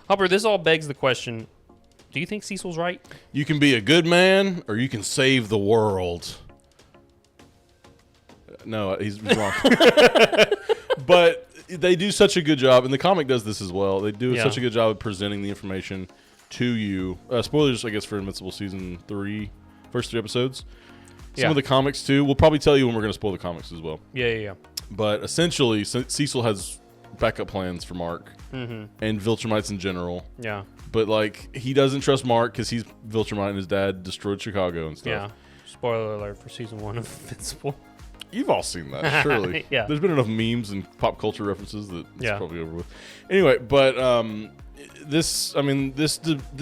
Hopper, this all begs the question, do you think Cecil's right? You can be a good man, or you can save the world. No, he's wrong. But they do such a good job, and the comic does this as well. They do such a good job of presenting the information to you. Spoilers, I guess, for Invincible Season 3, first 3 episodes. Some of the comics, too. We'll probably tell you when we're going to spoil the comics as well. Yeah. But essentially, Cecil has backup plans for Mark and Viltrumites in general. Yeah. But, like, he doesn't trust Mark because he's Viltrumite and his dad destroyed Chicago and stuff. Yeah. Spoiler alert for Season 1 of Invincible. You've all seen that, surely. Yeah. There's been enough memes and pop culture references that it's probably over with. Anyway, but this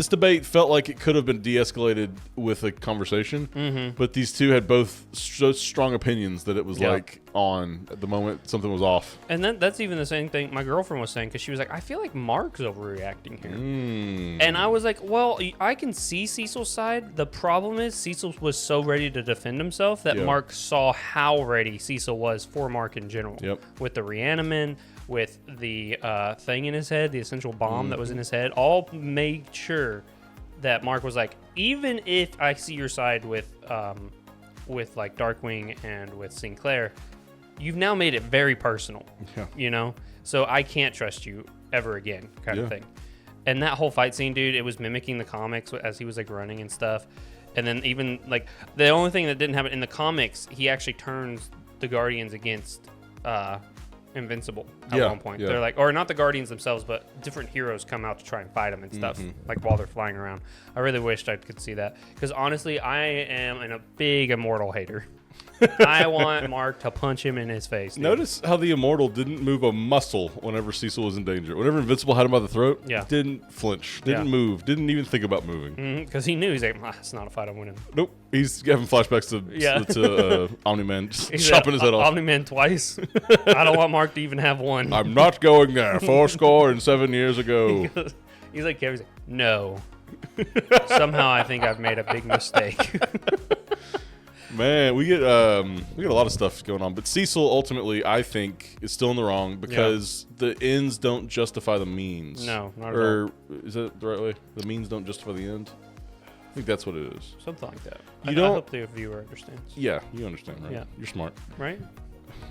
debate felt like it could have been de-escalated with a conversation, but these two had both so strong opinions that it was like on at the moment something was off. And that's even the same thing my girlfriend was saying, because she was like, I feel like Mark's overreacting here. And I was like, well, I can see Cecil's side. The problem is Cecil was so ready to defend himself that Mark saw how ready Cecil was for Mark in general. With the Reaniman, with the thing in his head, the essential bomb that was in his head, all made sure that Mark was like, even if I see your side with like Darkwing and with Sinclair, you've now made it very personal, you know? So I can't trust you ever again, kind of thing. And that whole fight scene, dude, it was mimicking the comics as he was like running and stuff. And then even like the only thing that didn't happen in the comics, he actually turns the Guardians against Invincible at one point. They're like, or not the Guardians themselves, but different heroes come out to try and fight him and stuff, like while they're flying around. I really wished I could see that, because honestly, I am a big Immortal hater. I want Mark to punch him in his face. Dude. Notice how the Immortal didn't move a muscle whenever Cecil was in danger. Whenever Invincible had him by the throat, didn't flinch, didn't move, didn't even think about moving. Because he knew, he's like, it's not a fight I'm winning. Nope. He's having flashbacks to Omni-Man just chopping his head off. Omni-Man twice. I don't want Mark to even have one. I'm not going there. 407 years ago. He's like, no. Somehow I think I've made a big mistake. Man, we get a lot of stuff going on, but Cecil ultimately, I think, is still in the wrong because the ends don't justify the means. No, not at all. Or is that the right way? The means don't justify the end. I think that's what it is. Something like that. I hope the viewer understands. Yeah, you understand, right? Yeah, you're smart, right?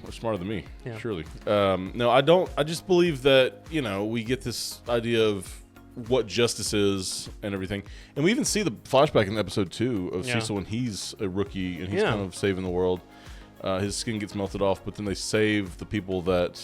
Well, smarter than me, surely. Yeah. No, I don't. I just believe that we get this idea of what justice is and everything, and we even see the flashback in episode 2 of Cecil when he's a rookie and he's kind of saving the world. His skin gets melted off, but then they save the people that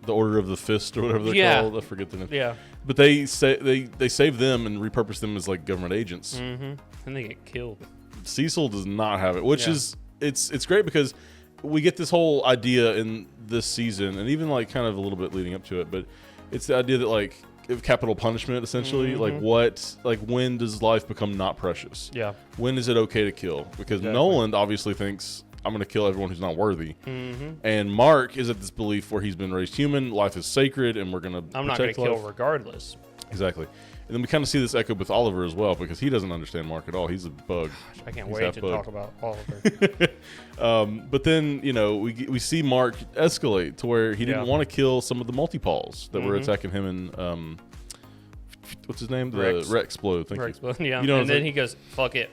the Order of the Fist or whatever they're called. I forget the name. Yeah, but they save them and repurpose them as like government agents. And they get killed. Cecil does not have it, which is it's great because we get this whole idea in this season, and even like kind of a little bit leading up to it. But it's the idea that like of capital punishment, essentially. Like when does life become not precious? Yeah. When is it okay to kill? Because Nolan obviously thinks I'm going to kill everyone who's not worthy. And Mark is at this belief where he's been raised human, life is sacred, and we're going to I'm not going to kill regardless. Exactly. And then we kind of see this echoed with Oliver as well, because he doesn't understand Mark at all. He's a bug. Gosh, I can't wait to talk about Oliver. But then, we see Mark escalate to where he didn't want to kill some of the multi-Pauls that were attacking him in, what's his name? The Rex-Splode. Thank you. Yeah. And then he goes, fuck it.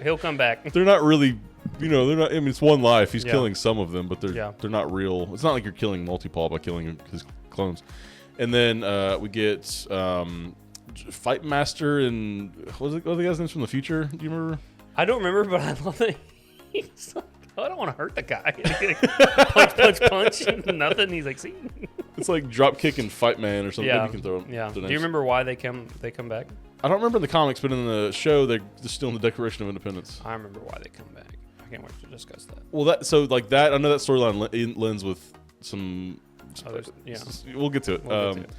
He'll come back. They're not really, they're not, I mean, it's one life. He's killing some of them, but they're not real. It's not like you're killing multi-Paul by killing his clones. And then we get Fight Master and what are the guy's names from the future? Do you remember? I don't remember, but I love it. He's like, I don't want to hurt the guy. punch, nothing. He's like, see. It's like Dropkick and Fight Man or something. Yeah. You can throw them. Yeah. Do you remember why they come back? I don't remember in the comics, but in the show, they're still in the Declaration of Independence. I remember why they come back. I can't wait to discuss that. Well, I know that storyline lends with some. We'll get to it.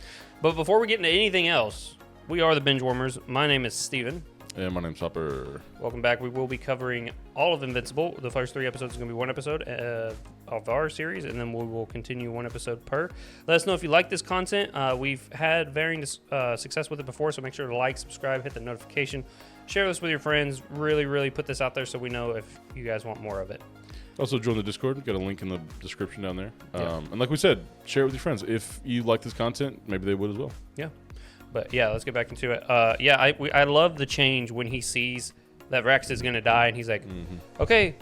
But before we get into anything else, we are the Binge Warmers. My name is Steven. And my name's Hopper. Welcome back. We will be covering all of Invincible. The first 3 episodes is going to be one episode of our series, and then we will continue one episode per. Let us know if you like this content. We've had varying success with it before, so make sure to like, subscribe, hit the notification, share this with your friends. Really, really put this out there so we know if you guys want more of it. Also, join the Discord. We've got a link in the description down there. And like we said, share it with your friends. If you like this content, maybe they would as well. Yeah. But yeah, let's get back into it. I love the change when he sees that Rex is going to die, and he's like, okay.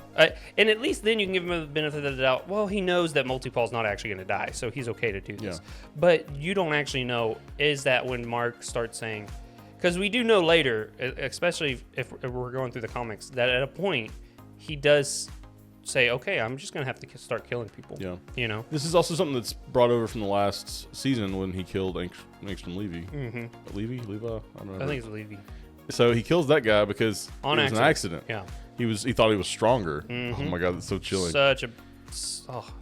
And at least then you can give him the benefit of the doubt. Well, he knows that Multipol's not actually going to die, so he's okay to do this. Yeah. But you don't actually know, is that when Mark starts saying, because we do know later, especially if we're going through the comics, that at a point he does say, okay, I'm just going to have to start killing people. Yeah. You know? This is also something that's brought over from the last season when he killed Angstrom Levy. Levi? I don't know. I think it's Levy. So he kills that guy because it was an accident. Yeah. He thought he was stronger. Oh my God, that's so chilling.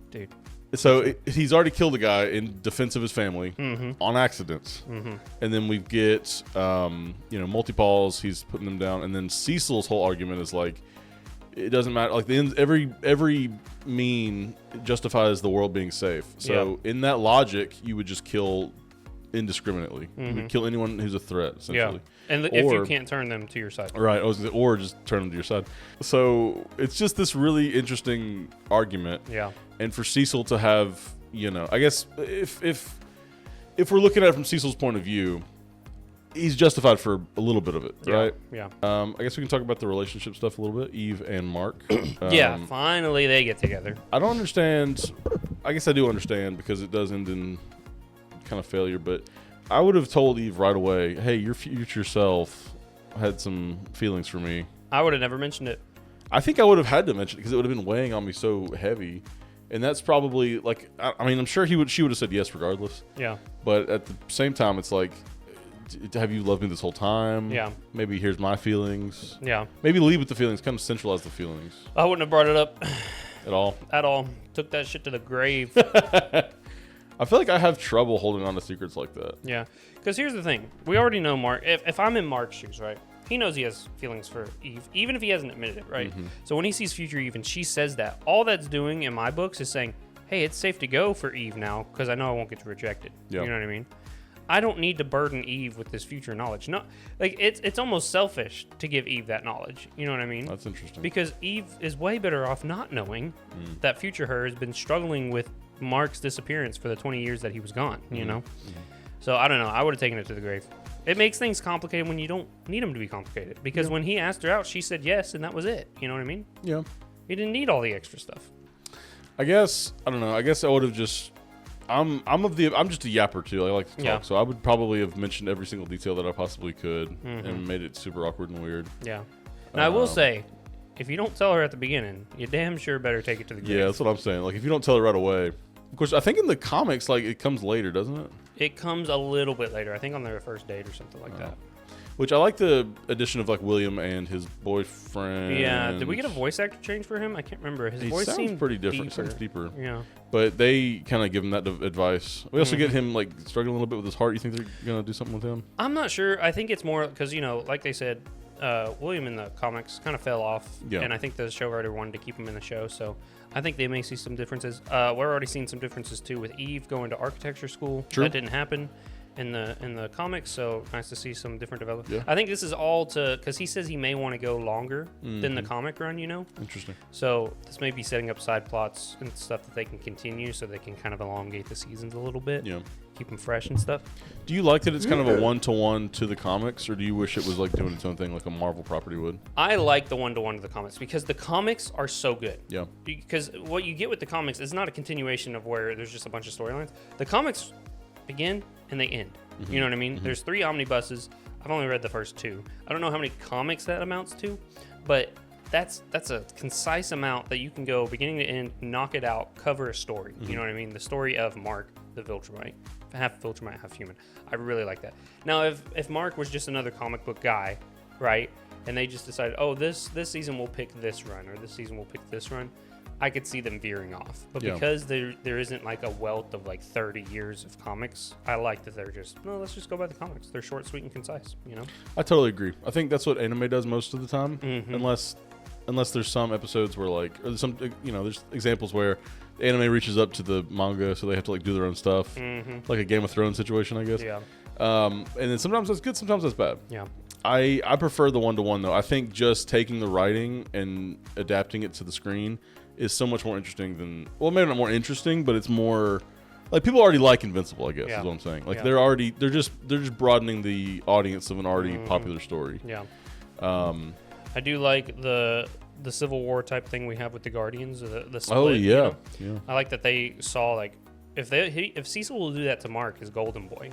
Dude. So he's already killed a guy in defense of his family on accident. And then we get, Multipols, he's putting them down. And then Cecil's whole argument is like, it doesn't matter. Like every mean justifies the world being safe. So in that logic, you would just kill indiscriminately. You would kill anyone who's a threat, essentially. Yeah. And if you can't turn them to your side. Right. Or just turn them to your side. So it's just this really interesting argument. Yeah. And for Cecil to have, I guess if we're looking at it from Cecil's point of view, he's justified for a little bit of it, right? Yeah. I guess we can talk about the relationship stuff a little bit, Eve and Mark. Yeah, finally they get together. I don't understand. I guess I do understand because it does end in kind of failure, but I would have told Eve right away, hey, your future self had some feelings for me. I would have never mentioned it. I think I would have had to mention it because it would have been weighing on me so heavy. And that's probably like, I'm sure she would have said yes regardless. Yeah. But at the same time, it's like, have you loved me this whole time? Yeah. Maybe here's my feelings. Yeah. Maybe leave with the feelings, kind of centralize the feelings. I wouldn't have brought it up. At all? At all. Took that shit to the grave. I feel like I have trouble holding on to secrets like that. Yeah. Because here's the thing. We already know Mark. If I'm in Mark's shoes, right? He knows he has feelings for Eve, even if he hasn't admitted it, right? So when he sees future Eve and she says that, all that's doing in my books is saying, hey, it's safe to go for Eve now because I know I won't get rejected. Yep. You know what I mean? I don't need to burden Eve with this future knowledge. No, like it's almost selfish to give Eve that knowledge. You know what I mean? That's interesting. Because Eve is way better off not knowing that future her has been struggling with Mark's disappearance for the 20 years that he was gone. You know? So I don't know. I would have taken it to the grave. It makes things complicated when you don't need them to be complicated. Because when he asked her out, she said yes, and that was it. You know what I mean? Yeah. You didn't need all the extra stuff. I guess I don't know. I guess I would have just. I'm just a yapper too. I like to talk, Yeah. so I would probably have mentioned every single detail that I possibly could and made it super awkward and weird. Yeah. Now I will say, if you don't tell her at the beginning, you damn sure better take it to the grave. Yeah, that's what I'm saying. Like if you don't tell her right away. Of course, I think in the comics, like it comes later, doesn't it? It comes a little bit later. I think on their first date or something like that. Which I like the addition of like William and his boyfriend. Yeah. Did we get a voice actor change for him? I can't remember. His voice sounds pretty different. Deeper. Sounds deeper. Yeah. But they kind of give him that advice. We also get him like struggling a little bit with his heart. You think they're gonna do something with him? I'm not sure. I think it's more because like they said, William in the comics kind of fell off, and I think the show writer wanted to keep him in the show. So I think they may see some differences. We're already seeing some differences too with Eve going to architecture school. True. That didn't happen in the comics, so nice to see some different development. Yeah. I think this is all because he says he may want to go longer than the comic run. Interesting. So this may be setting up side plots and stuff that they can continue, so they can kind of elongate the seasons a little bit. Yeah. Keep them fresh and stuff. Do you like that it's kind of a one-to-one to the comics, or do you wish it was like doing its own thing like a Marvel property would? I like the one-to-one to the comics because the comics are so good. Yeah. Because what you get with the comics is not a continuation of where there's just a bunch of storylines. The comics begin and they end. You know what I mean? There's 3 omnibuses. I've only read the first 2. I don't know how many comics that amounts to, but that's a concise amount that you can go beginning to end, knock it out, cover a story. You know what I mean? The story of Mark, the Viltrumite. Half Viltrumite, half human. I really like that. Now, if Mark was just another comic book guy, right, and they just decided, oh, this season we'll pick this run, or this season we'll pick this run, I could see them veering off. But because there isn't like a wealth of like 30 years of comics, I like that they're just, no, let's just go by the comics. They're short, sweet, and concise, I totally agree. I think that's what anime does most of the time, unless there's some episodes where like, or some, there's examples where the anime reaches up to the manga, so they have to like do their own stuff, like a Game of Thrones situation, I guess. Yeah. And then sometimes that's good, sometimes that's bad. Yeah. I prefer the one-to-one though. I think just taking the writing and adapting it to the screen is so much more interesting than, well, maybe not more interesting, but it's more Like people already like Invincible, I guess Yeah. is what I'm saying. Like Yeah. they're just broadening the audience of an already popular story. Yeah. I do like the Civil War type thing we have with the Guardians. The split, Oh you yeah, know? yeah. I like that they saw like if Cecil will do that to Mark, his golden boy,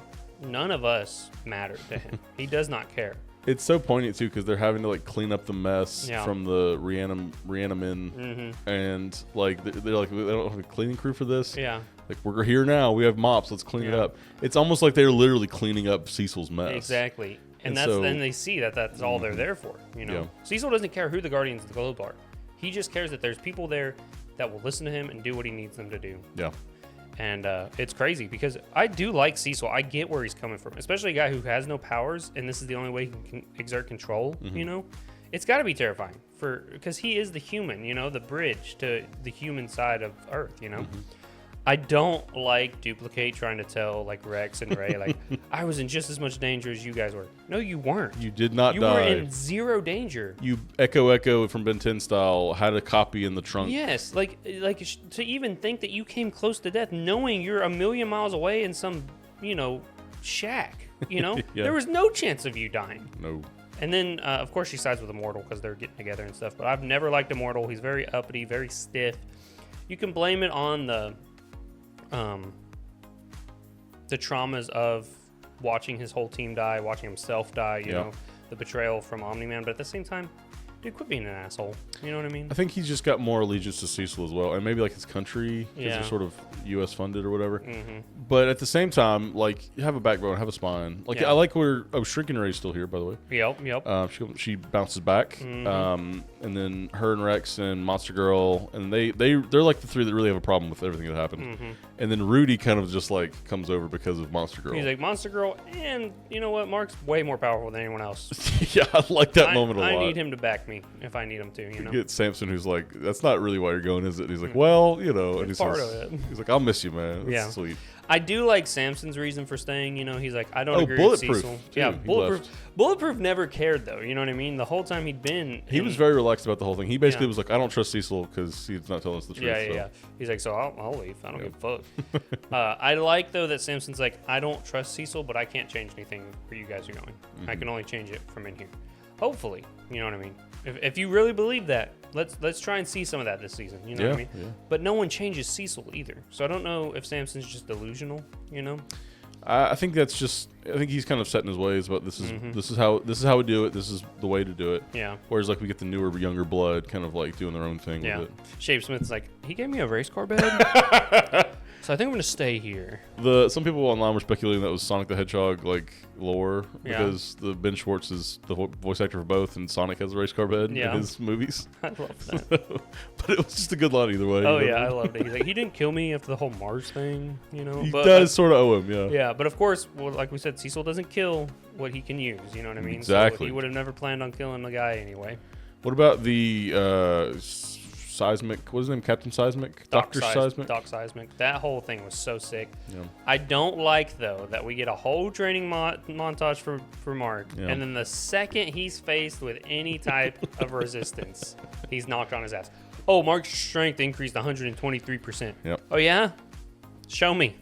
none of us matter to him. He does not care. It's so poignant too because they're having to like clean up the mess Yeah. from the Reanimen, and like they're like they don't have a cleaning crew for this. Yeah. Like we're here now, we have mops, let's clean it Yeah. up. It's almost like they're literally cleaning up Cecil's mess. Exactly. And And then they see that's all they're there for. You know, Yeah. Cecil doesn't care who the Guardians of the Globe are. He just cares that there's people there that will listen to him and do what he needs them to do. Yeah. And it's crazy because I do like Cecil. I get where he's coming from, especially a guy who has no powers, and this is the only way he can exert control. You know, it's got to be terrifying because he is the human. You know, the bridge to the human side of Earth. You know, I don't like Duplicate trying to tell like Rex and Ray like I was in just as much danger as you guys were. No, you weren't. You did not You die. were in zero danger. You Echo from Ben 10 style had a copy in the trunk. Yes, like to even think that you came close to death, knowing you're a million miles away in some shack. You know, Yeah. there was no chance of you dying. No. And then of course she sides with Immortal because they're getting together and stuff. But I've never liked Immortal. He's very uppity, very stiff. You can blame it on the traumas of watching his whole team die, watching himself die. You know, the betrayal from Omni-Man. But at the same time, dude, quit being an asshole. You know what I mean? I think he's just got more allegiance to Cecil as well, and maybe like his country because Yeah. they're sort of U.S. funded or whatever. But at the same time, like you have a backbone, have a spine. Like Yeah. I like where Shrinking Ray's still here, by the way. Yep. She bounces back, and then her and Rex and Monster Girl, and they're like the three that really have a problem with everything that happened. And then Rudy kind of just like comes over because of Monster Girl. He's like Monster Girl, and you know what? Mark's way more powerful than anyone else. Yeah, I like that moment a lot. I need him to back me if I need him to. You know, Get Samson, who's like, "That's not really why you're going, is it?" And he's like, "Well, and he part says, of it. He's like, "I'll miss you, man. That's Yeah. sweet." I do like Samson's reason for staying. You know, he's like, I don't agree with Bulletproof, Cecil. too. Yeah, He Bulletproof. left. Bulletproof never cared though. You know what I mean? The whole time he'd been. He was very relaxed about the whole thing. He basically Yeah. was like, "I don't trust Cecil because he's not telling us the truth." Yeah. He's like, so I'll leave. I don't give a fuck. I like though that Samson's like, I don't trust Cecil, but I can't change anything where you guys are going. I can only change it from in here. Hopefully, you know what I mean. If you really believe that, let's try and see some of that this season. You know what I mean? Yeah. But no one changes Cecil either. So I don't know if Samson's just delusional. You know? I think that's just. I think he's kind of set in his ways, but this is how we do it. This is the way to do it. Yeah. Whereas like we get the newer, younger blood, kind of like doing their own thing Yeah. with it. Shape Smith's like, he gave me a race car bed, so I think I'm gonna stay here. Some people online were speculating that was Sonic the Hedgehog like lore Yeah. because the Ben Schwartz is the voice actor for both, and Sonic has a race car bed Yeah. in his movies. I love that. But it was just a good line either way. Oh yeah, I loved it. He's like, he didn't kill me after the whole Mars thing, you know. He but, does sort of owe him, yeah. Yeah, but of course, well, like we said, Cecil doesn't kill what he can use. You know what I mean? Exactly. So he would have never planned on killing the guy anyway. What about the Seismic? What is his name? Captain Seismic? Dr. Seismic? Doc Seismic. That whole thing was so sick. Yeah. I don't like though that we get a whole training montage for Mark, Yeah. and then the second he's faced with any type of resistance, he's knocked on his ass. Oh, Mark's strength increased 123%. Yep. Oh yeah, show me.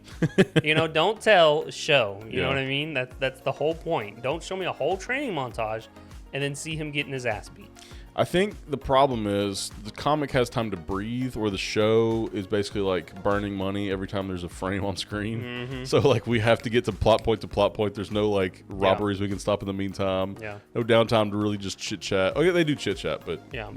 Don't tell, show. You know Yeah. what I mean? That's the whole point. Don't show me a whole training montage, and then see him getting his ass beat. I think the problem is the comic has time to breathe, where the show is basically like burning money every time there's a frame on screen. So like we have to get to plot point to plot point. There's no like robberies we can stop in the meantime. Yeah. No downtime to really just chit chat. Oh yeah, they do chit chat, but Yeah.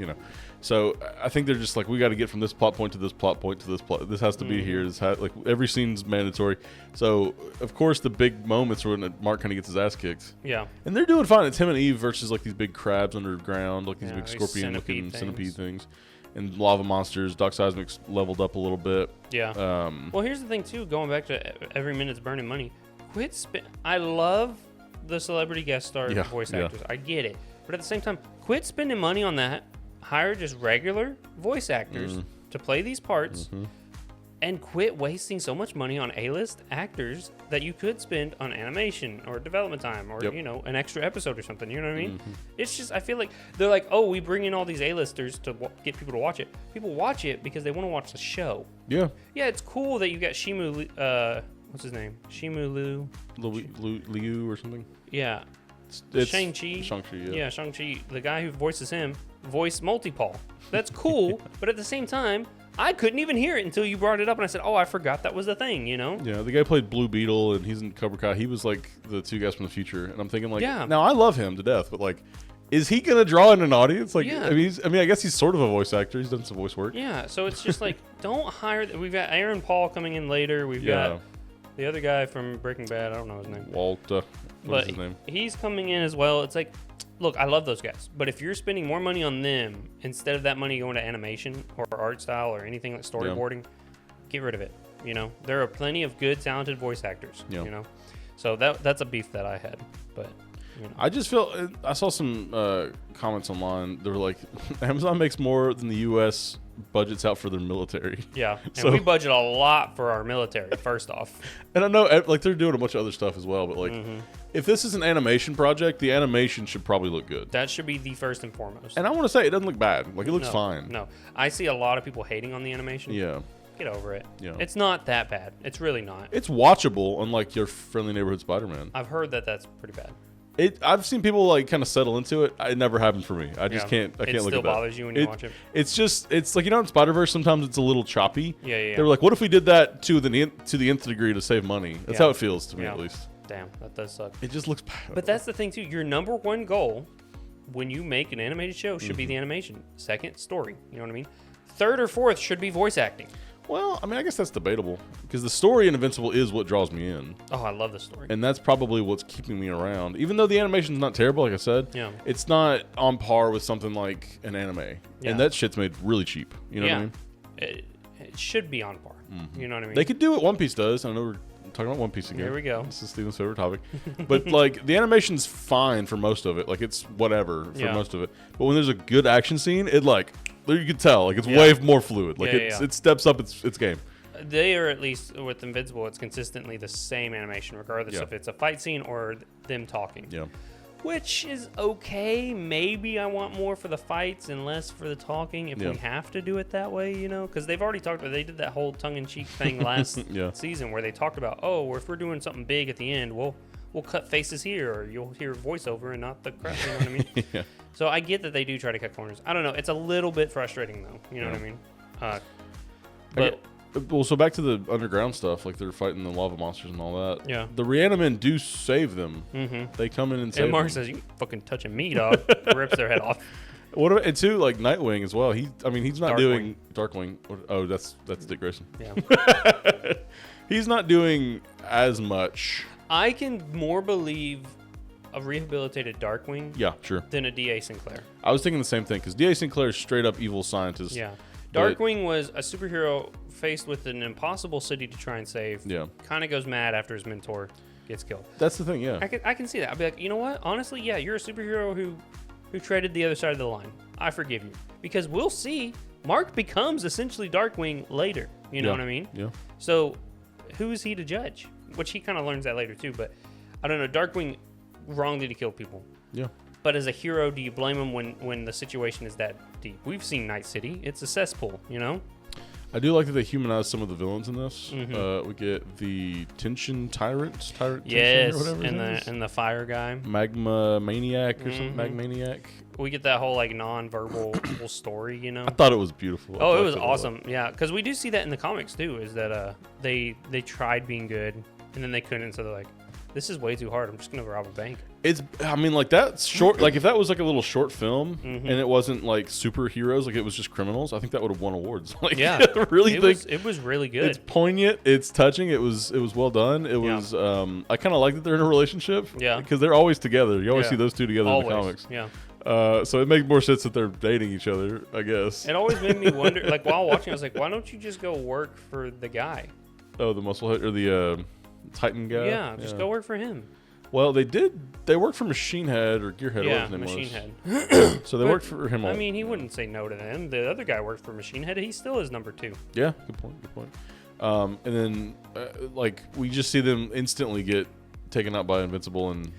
So I think they're just like, we got to get from this plot point to this plot point to this plot. This has to be here. Like every scene's mandatory. So of course the big moments are when Mark kind of gets his ass kicked. Yeah. And they're doing fine. It's him and Eve versus like these big crabs underground, like these Yeah, big these scorpion-looking centipede centipede things, and lava monsters. Doc Seismic's leveled up a little bit. Yeah. Well, here's the thing too. Going back to every minute's burning money. I love the celebrity guest star voice actors. I get it, but at the same time, quit spending money on that. Hire just regular voice actors to play these parts, and quit wasting so much money on A-list actors that you could spend on animation or development time or, Yep. you know, an extra episode or something. You know what I mean? It's just, I feel like they're like, oh, we bring in all these A-listers to get people to watch it. People watch it because they want to watch the show. Yeah. Yeah, it's cool that you got Shimu, what's his name? Shimu Liu or something. Yeah. It's Shang-Chi. Shang-Chi, yeah. Yeah, Shang-Chi. The guy who voices him voiced Multi-Paul. That's cool, but at the same time, I couldn't even hear it until you brought it up, and I said, oh, I forgot that was the thing, you know? Yeah, the guy played Blue Beetle, and he's in Cobra Kai. He was like the two guys from the future, and I'm thinking like, Yeah. now I love him to death, but like, is he gonna draw in an audience? Like, Yeah. I mean, I guess he's sort of a voice actor. He's done some voice work. Yeah, so it's just like, don't hire... We've got Aaron Paul coming in later. We've Yeah. got the other guy from Breaking Bad. I don't know his name. What But is his name? he's coming in as well. It's like, look, I love those guys, but if you're spending more money on them instead of that money going to animation or art style or anything like storyboarding, get rid of it. You know, there are plenty of good, talented voice actors. Yeah. You know, so that's a beef that I had. But you know. I just feel I saw some comments online. They were like, Amazon makes more than the U.S. budgets out for their military. Yeah, and So- we budget a lot for our military. First off, And I know like they're doing a bunch of other stuff as well, but like, if this is an animation project, the animation should probably look good. that should be the first and foremost. And I want to say it doesn't look bad. Like it looks No, fine. No, I see a lot of people hating on the animation. Yeah. Get over it. Yeah. It's not that bad. It's really not. It's watchable, unlike your friendly neighborhood Spider-Man. I've heard that that's pretty bad. I've seen people like kind of settle into it. It never happened for me. I just Yeah. can't. I can't It look still at that. bothers you when you watch it? It's just. It's like, you know, in Spider-Verse sometimes it's a little choppy. Yeah. They were like, what if we did that to the nth degree to save money? That's Yeah. how it feels to me, Yeah. at least. Damn, that does suck. It just looks bad. But that's the thing too. Your number one goal when you make an animated show should be the animation. Second, story. You know what I mean? Third or fourth should be voice acting. Well, I mean, I guess that's debatable because the story in Invincible is what draws me in, Oh, I love the story. and that's probably what's keeping me around. Even though the animation's not terrible, like I said, Yeah. it's not on par with something like an anime, Yeah. and that shit's made really cheap. You know what I mean? It should be on par. You know what I mean? They could do what One Piece does. I know we're talking about One Piece again. There we go. This is Steven's favorite topic. But like the animation's fine for most of it. Like it's whatever for Yeah. most of it. But when there's a good action scene, it like you can tell like it's Yeah. way more fluid. Like Yeah, it steps up its game. They are, at least with Invincible, it's consistently the same animation, regardless Yeah. if it's a fight scene or them talking. Yeah. Which is okay. Maybe I want more for the fights and less for the talking if Yeah. we have to do it that way, you know? Because they've already talked about, they did that whole tongue-in-cheek thing last Yeah. season where they talked about, oh, if we're doing something big at the end, we'll cut faces here, or you'll hear voiceover and not the crap, you know what I mean? Yeah. So I get that they do try to cut corners. I don't know. It's a little bit frustrating, though. You know what I mean? But Well, so back to the underground stuff, like they're fighting the lava monsters and all that. Yeah. The Reanimen do save them. Mm-hmm. They come in and save and Mark them. says, "You fucking touching me, dog." Rips their head off. What about, and too, like Nightwing as well. He's not Darkwing. doing Darkwing. Oh, that's Dick Grayson. Yeah. He's not doing as much. I can more believe a rehabilitated Darkwing Yeah, sure. than a D.A. Sinclair. I was thinking the same thing because D.A. Sinclair is straight up evil scientist. Yeah. But- Darkwing was a superhero faced with an impossible city to try and save. Yeah. Kind of goes mad after his mentor gets killed. That's the thing, yeah. I can see that. I'd be like, you know what? Honestly, yeah, you're a superhero who treaded the other side of the line. I forgive you. Because we'll see Mark becomes essentially Darkwing later. You know Yeah. what I mean? Yeah. So who is he to judge? Which he kind of learns that later too. But I don't know. Darkwing wrongly to kill people. Yeah. But as a hero, do you blame him when the situation is that deep? We've seen Night City. It's a cesspool, you know? I do like that they humanize some of the villains in this. Mhm. We get the Tension Tyrant Yes, or whatever his name is. and the fire guy. Magma Maniac or something. Mhm. Magmaniac. We get that whole like non-verbal whole story, you know? I thought it was beautiful. Oh, I it liked was a lot. awesome. Yeah, because we do see that in the comics too. Is that they tried being good and then they couldn't, so they're like, this is way too hard. I'm just gonna rob a bank. I mean, like that's short. Like if that was like a little short film Mhm. and it wasn't like superheroes, like it was just criminals, I think that would have won awards. Like, Yeah, I really think it was really good. it's poignant. It's touching. It was well done. It Yeah. was. I kind of like that they're in a relationship. Yeah. because they're always together. You always Yeah. see those two together Always, in the comics. yeah. So it makes more sense that they're dating each other, I guess. It always made me wonder. Like while watching, I was like, why don't you just go work for the guy? Oh, the musclehead or the Titan guy. Yeah, just go work for him. Well, they did. They worked for Machine Head or Gearhead. Yeah, whatever his name Machine was. Head. So they But, worked for him. I all- mean, he wouldn't say no to them. The other guy worked for Machine Head. He still is number 2. Yeah, good point. Good point. And then like we just see them instantly get taken out by Invincible and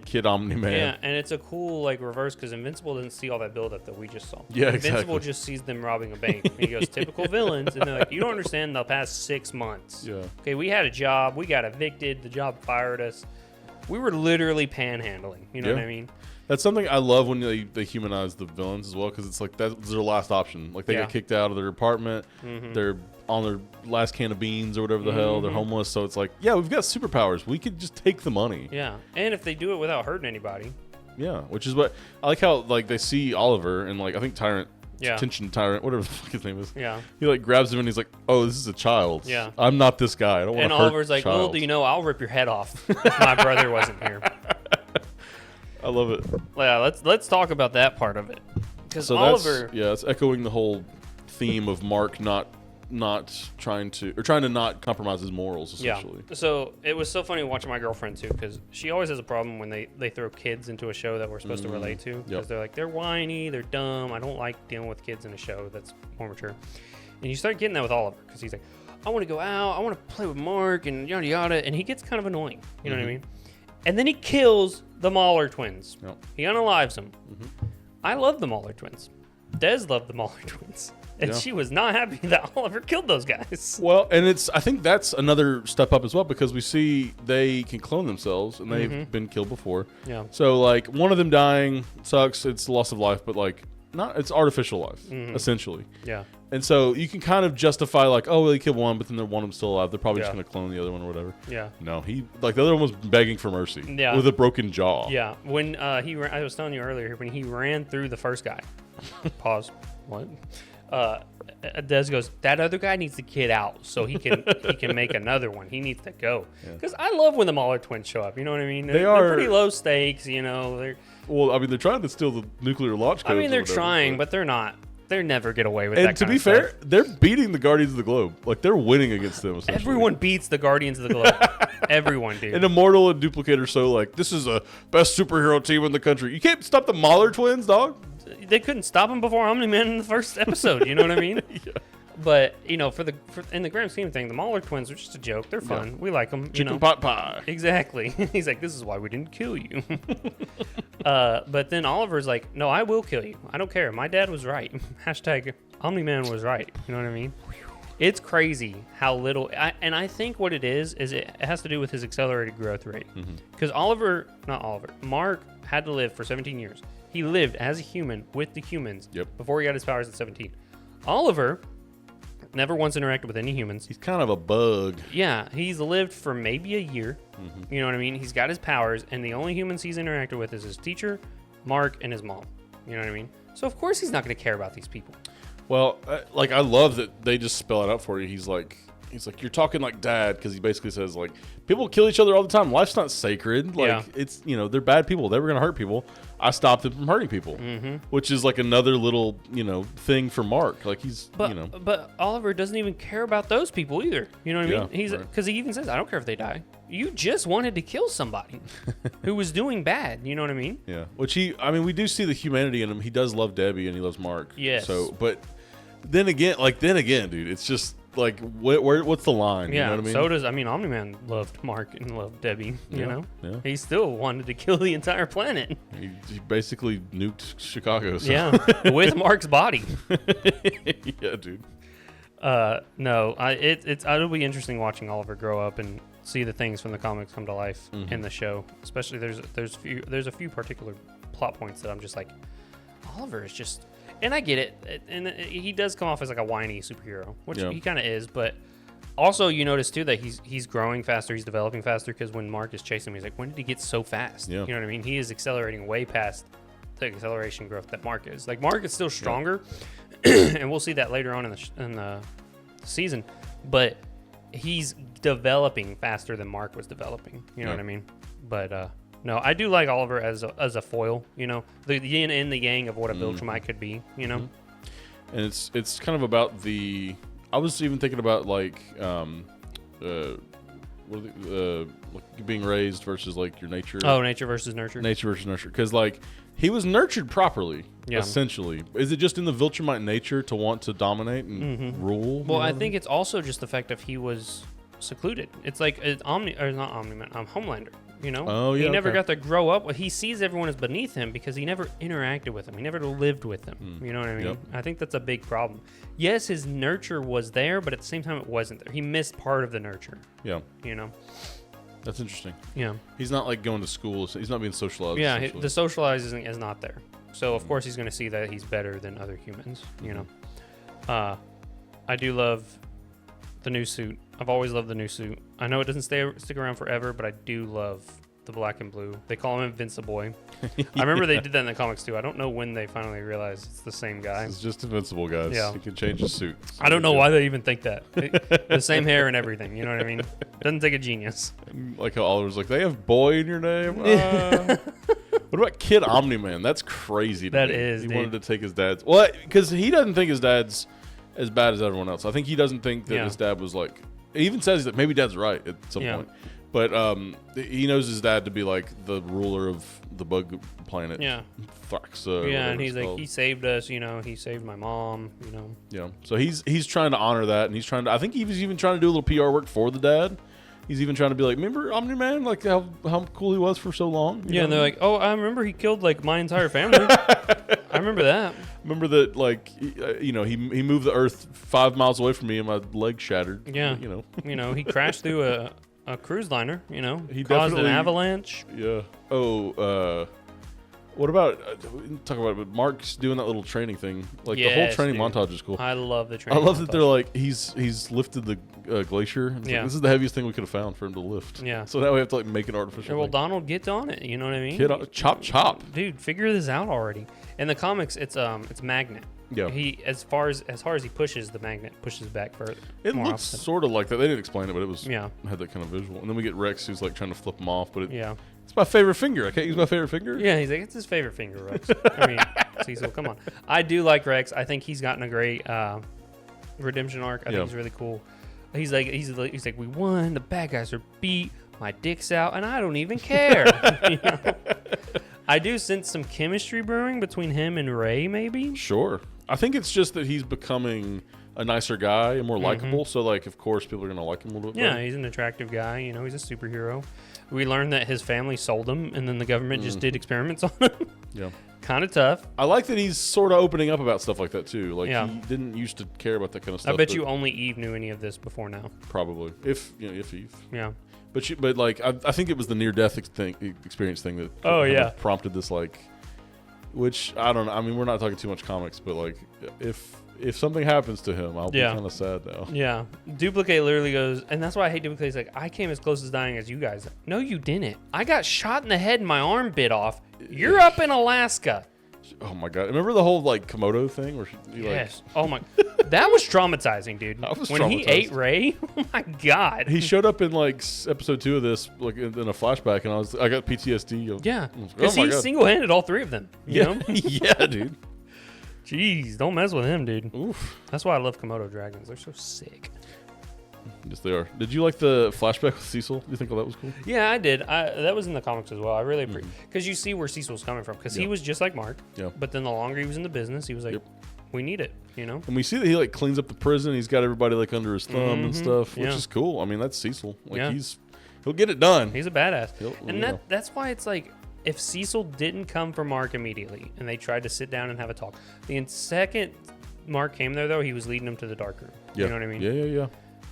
Kid Omni-Man. Yeah, and it's a cool like reverse because Invincible didn't see all that buildup that we just saw. Yeah, Invincible exactly. just sees them robbing a bank. And he goes, typical villains. And they're like, you don't understand the past 6 months. Yeah. Okay, we had a job. We got evicted. The job fired us. We were literally panhandling. You know what I mean? That's something I love when they humanize the villains as well, because it's like that's their last option. Like they get kicked out of their apartment, they're on their last can of beans or whatever the hell, they're homeless. So it's like, yeah, we've got superpowers. We could just take the money. Yeah, and if they do it without hurting anybody. Yeah, which is what I like how like they see Oliver and like I think Tyrant, Tension Tyrant, whatever the fuck his name is. Yeah, he like grabs him and he's like, "Oh, this is a child. Yeah, I'm not this guy. I don't want to hurt." And Oliver's like, "Well, do you know I'll rip your head off if my brother wasn't here." I love it. Yeah, let's talk about that part of it. Because so Oliver, it's echoing the whole theme of Mark not trying to not compromise his morals essentially. Yeah. So it was so funny watching my girlfriend too, because she always has a problem when they throw kids into a show that we're supposed to relate to, because they're like, they're whiny, they're dumb. I don't like dealing with kids in a show that's more mature. And you start getting that with Oliver, because he's like, I want to go out, I want to play with Mark, and yada yada, and he gets kind of annoying. You know what I mean? And then he kills the Mauler twins. Yep. He unalives them. I love the Mauler twins. Des loved the Mauler twins. And she was not happy that Oliver killed those guys. Well, and I think that's another step up as well, because we see they can clone themselves and they've been killed before. Yeah. So like one of them dying sucks, it's loss of life, but like it's artificial life, essentially. Yeah. And so you can kind of justify like, oh, well, they killed one, but then one of them still alive. They're probably just going to clone the other one or whatever. Yeah. No, the other one was begging for mercy. Yeah. With a broken jaw. Yeah. When I was telling you earlier, when he ran through the first guy. Pause. What? Des goes, that other guy needs to get out so he can make another one. He needs to go. Because I love when the Mauler twins show up. You know what I mean? They're pretty low stakes. You know. They're trying to steal the nuclear launch codes. I mean, they're trying, but they're not. They never get away with that. And to be fair, they're beating the Guardians of the Globe. Like they're winning against them. Everyone beats the Guardians of the Globe. Everyone, dude. And Immortal and Duplicate are so like, this is the best superhero team in the country. You can't stop the Mauler twins, dog. They couldn't stop him before Omni-Man in the first episode. You know what I mean? Yeah. But you know, in the grand scheme of things, the Mauler twins are just a joke. They're fun. Yeah. We like them. Chicken pot pie. Exactly. He's like, this is why we didn't kill you. But then Oliver's like, no, I will kill you. I don't care. My dad was right. Hashtag Omni-Man was right. You know what I mean? It's crazy how little. I think what it is it has to do with his accelerated growth rate. Because Mark had to live for 17 years. He lived as a human with the humans before he got his powers at 17. Oliver never once interacted with any humans. He's kind of a bug. Yeah, he's lived for maybe a year. You know what I mean? He's got his powers, and the only humans he's interacted with is his teacher, Mark, and his mom. You know what I mean? So of course he's not going to care about these people. Well, I love that they just spell it out for you. He's like, you're talking like dad, because he basically says like, people kill each other all the time. Life's not sacred. Like it's, they're bad people. They were going to hurt people. I stopped them from hurting people, which is like another little, thing for Mark. Like But Oliver doesn't even care about those people either. You know what I mean? He's because he even says, I don't care if they die. You just wanted to kill somebody who was doing bad. You know what I mean? Yeah. Which we do see the humanity in him. He does love Debbie and he loves Mark. Yes. So, but then again, dude, it's just like, what's the line? Yeah. You know what I mean? So does, Omni-Man loved Mark and loved Debbie, you know? Yeah. He still wanted to kill the entire planet. He basically nuked Chicago. So. Yeah. With Mark's body. Yeah, dude. No, it'll be interesting watching Oliver grow up and see the things from the comics come to life in the show. Especially there's a few particular plot points that I'm just like, Oliver is just, and I get it, and he does come off as like a whiny superhero, which he kind of is, but also you notice too that he's growing faster, he's developing faster, because when Mark is chasing him, he's like, when did he get so fast? You know what I mean? He is accelerating way past the acceleration growth that Mark is. Like Mark is still stronger, and we'll see that later on in the season, but he's developing faster than Mark was developing. You know what I mean? But no, I do like Oliver as a foil. The yin and the yang of what a Viltrumite could be. And it's kind of about the. I was even thinking about like, like being raised versus like your nature. Oh, nature versus nurture. Nature versus nurture, because like he was nurtured properly, essentially. Is it just in the Viltrumite nature to want to dominate and rule? Well, I think it's also just the fact that he was secluded. It's like not Omni-Man, Homelander. You know, he never got to grow up. He sees everyone as beneath him because he never interacted with them. He never lived with them. You know what I mean? Yep. I think that's a big problem. Yes, his nurture was there, but at the same time, it wasn't there. He missed part of the nurture. Yeah. You know? That's interesting. Yeah. He's not like going to school. So he's not being socialized. Yeah, the socializing is not there. So, of course, he's going to see that he's better than other humans, you know? I do love the new suit. I've always loved the new suit. I know it doesn't stick around forever, but I do love the black and blue. They call him Invincible. I remember they did that in the comics too. I don't know when they finally realized it's the same guy. It's just Invincible, guys. Yeah. He can change his suit. I don't know why they even think that. The same hair and everything. You know what I mean? Doesn't take a genius. Like how Oliver's like, they have boy in your name? What about Kid Omni-Man? That's crazy to me. Is, He dude. wanted to take his dad's... Well, because he doesn't think his dad's as bad as everyone else. I think he doesn't think that his dad was like... He even says that maybe dad's right at some point. But he knows his dad to be like the ruler of the bug planet. Yeah. Fox. And he's like, he saved us, you know. He saved my mom, you know. Yeah. So he's trying to honor that, and he's trying to... I think he was even trying to do a little PR work for the dad. He's even trying to be like, remember Omni-Man? Like how cool he was for so long? Yeah, and they're like, oh, I remember he killed like my entire family. I remember that. Remember that, like, he moved the Earth 5 miles away from me, and my leg shattered. Yeah. He crashed through a cruise liner. You know, he caused an avalanche. Yeah. Oh. What about talk about it? But Mark's doing that little training thing. Like the whole training montage is cool. I love the training. I love that they're like he's lifted the glacier. It's like, this is the heaviest thing we could have found for him to lift. Yeah. So now we have to like make an artificial. Well, Donald gets on it. You know what I mean? Chop. Dude, figure this out already. In the comics, it's magnet. Yeah. He as far as he pushes, the magnet pushes back further. It looks sort of like that. They didn't explain it, but it was had that kind of visual. And then we get Rex who's like trying to flip him off, but it's my favorite finger. I can't use my favorite finger. Yeah, he's like, it's his favorite finger, Rex. I mean, Cecil, come on. I do like Rex. I think he's gotten a great redemption arc. I think he's really cool. He's like, we won. The bad guys are beat. My dick's out, and I don't even care. You know? I do sense some chemistry brewing between him and Ray, maybe. Sure. I think it's just that he's becoming a nicer guy and more likable. So, like, of course, people are going to like him a little bit better. Yeah, he's an attractive guy. You know, he's a superhero. We learned that his family sold him, and then the government just did experiments on him. Yeah. Kind of tough. I like that he's sort of opening up about stuff like that, too. Like, he didn't used to care about that kind of stuff. I bet you only Eve knew any of this before now. Probably. If Eve. Yeah. But like, I think it was the near-death experience thing that prompted this, like... Which, I don't know. I mean, we're not talking too much comics, but, like, if something happens to him, I'll be kind of sad now. Yeah. Duplicate literally goes, and that's why I hate Duplicate. He's like, I came as close as dying as you guys. No, you didn't. I got shot in the head and my arm bit off. You're up in Alaska. Oh, my God. Remember the whole, like, Komodo thing? Where yes. Oh, my. That was traumatizing, dude. When he ate Ray, oh, my God. He showed up in, like, episode 2 of this, like, in a flashback, and I got PTSD. Yeah. Because he single-handed all 3 of them. You know? Yeah, dude. Jeez, don't mess with him, dude. Oof. That's why I love Komodo dragons. They're so sick. Yes, they are. Did you like the flashback with Cecil? Do you think all that was cool? Yeah, I did. That was in the comics as well. I really appreciate because you see where Cecil's coming from. Because he was just like Mark. Yeah. But then the longer he was in the business, he was like, we need it, you know? And we see that he, like, cleans up the prison. He's got everybody, like, under his thumb and stuff, which is cool. I mean, that's Cecil. Like, he'll get it done. He's a badass. And that's why it's like, if Cecil didn't come for Mark immediately and they tried to sit down and have a talk, the second Mark came there, though, he was leading them to the dark room. You know what I mean? Yeah.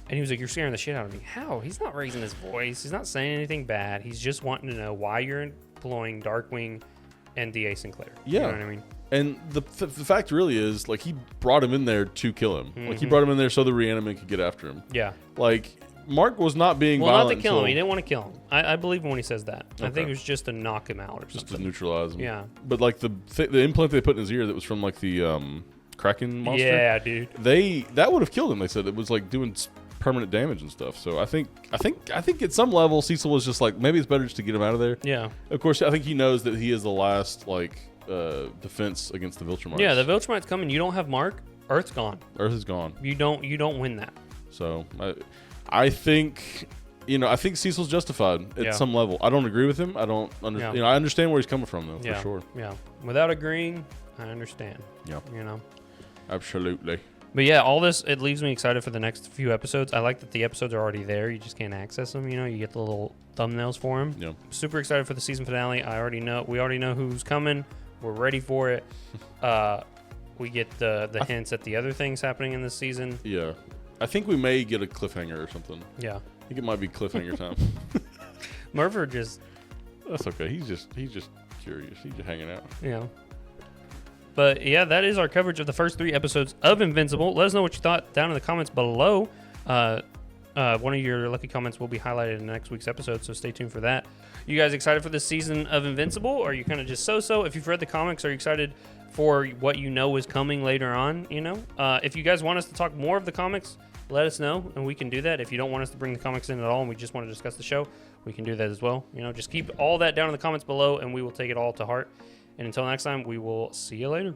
And he was like, you're scaring the shit out of me. How? He's not raising his voice. He's not saying anything bad. He's just wanting to know why you're employing Darkwing and D.A. Sinclair. Yeah. You know what I mean? And the fact really is, like, he brought him in there to kill him. Like, he brought him in there so the Reanimate could get after him. Yeah. Like, Mark was not being violent. Well, not to kill him. He didn't want to kill him. I believe him when he says that. Okay. I think it was just to knock him out or something. Just to neutralize him. Yeah. But, like, the implant they put in his ear that was from, like, the Kraken monster. Yeah, dude. That would have killed him. They said it was, like, doing permanent damage and stuff. So I think at some level Cecil was just like, maybe it's better just to get him out of there. Yeah. Of course, I think he knows that he is the last, like, defense against the Viltrumites. Yeah, the Viltrumites coming. You don't have Mark. Earth's gone. Earth is gone. You don't win that. So I think I think Cecil's justified at some level. I don't agree with him. I don't understand. I understand where he's coming from, though, for sure. Yeah. Without agreeing, I understand. Yeah. Absolutely. Absolutely. But yeah, all this, it leaves me excited for the next few episodes. I like that the episodes are already there. You just can't access them. You get the little thumbnails for them. Yeah. Super excited for the season finale. We already know who's coming. We're ready for it. We get the hints at the other things happening in this season. Yeah. I think we may get a cliffhanger or something. Yeah. I think it might be cliffhanger time. Murphy just... That's okay. He's just curious. He's just hanging out. Yeah. But yeah, that is our coverage of the first 3 episodes of Invincible. Let us know what you thought down in the comments below. One of your lucky comments will be highlighted in next week's episode, so stay tuned for that. You guys excited for this season of Invincible, or are you kind of just so-so? If you've read the comics, are you excited for what is coming later on? If you guys want us to talk more of the comics, let us know, and we can do that. If you don't want us to bring the comics in at all and we just want to discuss the show, we can do that as well. Just keep all that down in the comments below, and we will take it all to heart. And until next time, we will see you later.